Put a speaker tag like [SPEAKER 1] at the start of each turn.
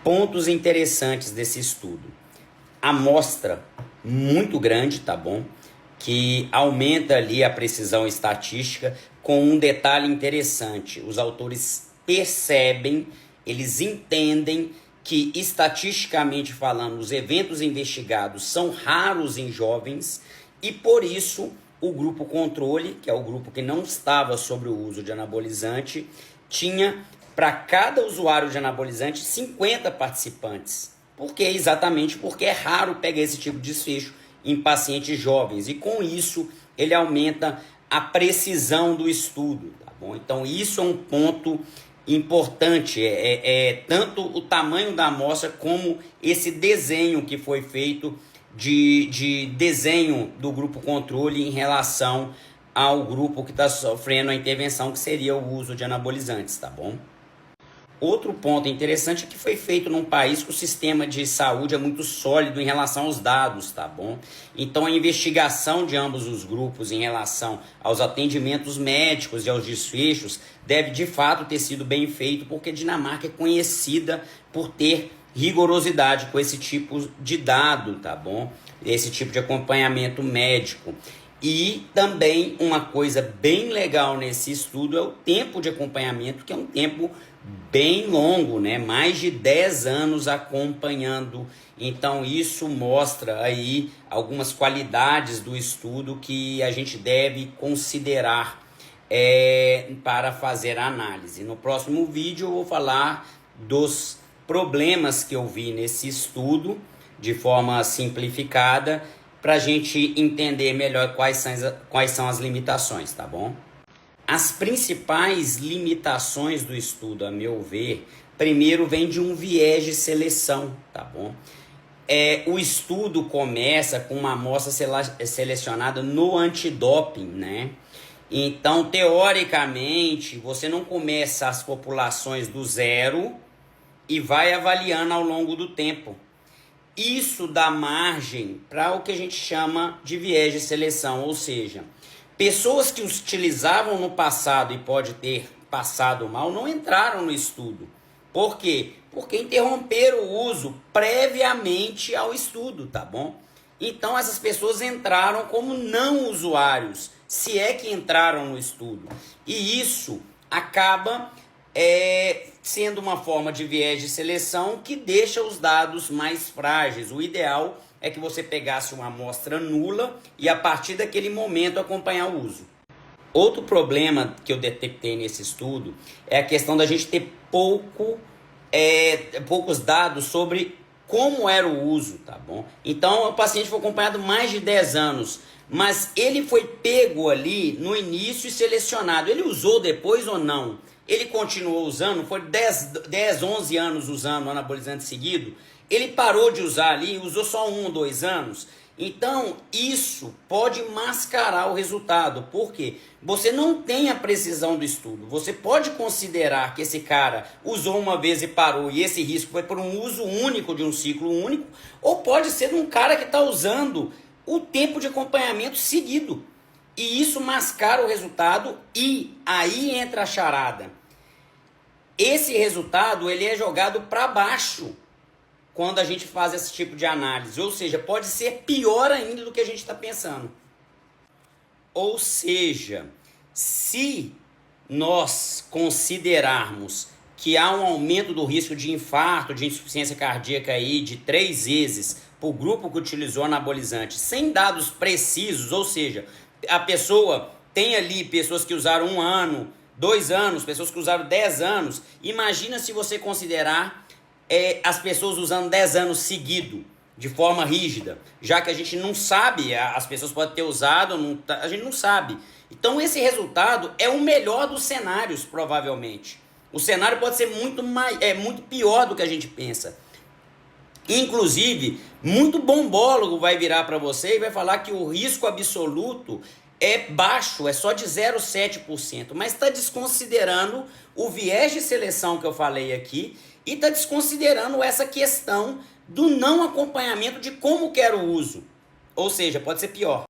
[SPEAKER 1] Pontos interessantes desse estudo. Amostra muito grande, tá bom? Que aumenta ali a precisão estatística com um detalhe interessante. Os autores percebem, eles entendem que estatisticamente falando, os eventos investigados são raros em jovens e por isso o grupo controle, que é o grupo que não estava sobre o uso de anabolizante, tinha para cada usuário de anabolizante 50 participantes. Por quê? Exatamente porque é raro pegar esse tipo de desfecho em pacientes jovens e com isso ele aumenta a precisão do estudo, tá bom? Então isso é um ponto importante, tanto o tamanho da amostra como esse desenho que foi feito de desenho do grupo controle em relação ao grupo que está sofrendo a intervenção, que seria o uso de anabolizantes, tá bom? Outro ponto interessante é que foi feito num país que o sistema de saúde é muito sólido em relação aos dados, tá bom? Então a investigação de ambos os grupos em relação aos atendimentos médicos e aos desfechos deve de fato ter sido bem feito, porque a Dinamarca é conhecida por ter rigorosidade com esse tipo de dado, tá bom? Esse tipo de acompanhamento médico. E também uma coisa bem legal nesse estudo é o tempo de acompanhamento, que é um tempo bem longo, né? Mais de 10 anos acompanhando. Então isso mostra aí algumas qualidades do estudo que a gente deve considerar para fazer a análise. No próximo vídeo eu vou falar dos problemas que eu vi nesse estudo de forma simplificada, para a gente entender melhor quais são as limitações, tá bom? As principais limitações do estudo, a meu ver, primeiro vem de um viés de seleção, tá bom? O estudo começa com uma amostra selecionada no antidoping, né? Então, teoricamente, você não começa as populações do zero e vai avaliando ao longo do tempo. Isso dá margem para o que a gente chama de viés de seleção, ou seja, pessoas que utilizavam no passado e pode ter passado mal não entraram no estudo. Por quê? Porque interromperam o uso previamente ao estudo, tá bom? Então essas pessoas entraram como não usuários, se é que entraram no estudo. E isso acaba sendo uma forma de viés de seleção que deixa os dados mais frágeis. O ideal é que você pegasse uma amostra nula e a partir daquele momento acompanhar o uso. Outro problema que eu detectei nesse estudo é a questão da gente ter poucos dados sobre como era o uso, tá bom? Então o paciente foi acompanhado mais de 10 anos, mas ele foi pego ali no início e selecionado. Ele usou depois ou não? Ele continuou usando, foi 10, 11 anos usando o anabolizante seguido, ele parou de usar ali, usou só 1 ou 2 anos. Então, isso pode mascarar o resultado. Por quê? Você não tem a precisão do estudo. Você pode considerar que esse cara usou uma vez e parou, e esse risco foi por um uso único, de um ciclo único, ou pode ser de um cara que está usando o tempo de acompanhamento seguido. E isso mascara o resultado e aí entra a charada. Esse resultado ele é jogado para baixo quando a gente faz esse tipo de análise. Ou seja, pode ser pior ainda do que a gente está pensando. Ou seja, se nós considerarmos que há um aumento do risco de infarto, de insuficiência cardíaca aí de 3 vezes para o grupo que utilizou anabolizante, sem dados precisos, ou seja, a pessoa tem ali pessoas que usaram 1 ano, 2 anos, pessoas que usaram 10 anos. Imagina se você considerar as pessoas usando 10 anos seguido, de forma rígida, já que a gente não sabe, as pessoas podem ter usado, a gente não sabe. Então esse resultado é o melhor dos cenários, provavelmente. O cenário pode ser muito pior do que a gente pensa. Inclusive, muito bombólogo vai virar para você e vai falar que o risco absoluto é baixo, é só de 0,7%, mas está desconsiderando o viés de seleção que eu falei aqui e está desconsiderando essa questão do não acompanhamento de como que era o uso. Ou seja, pode ser pior.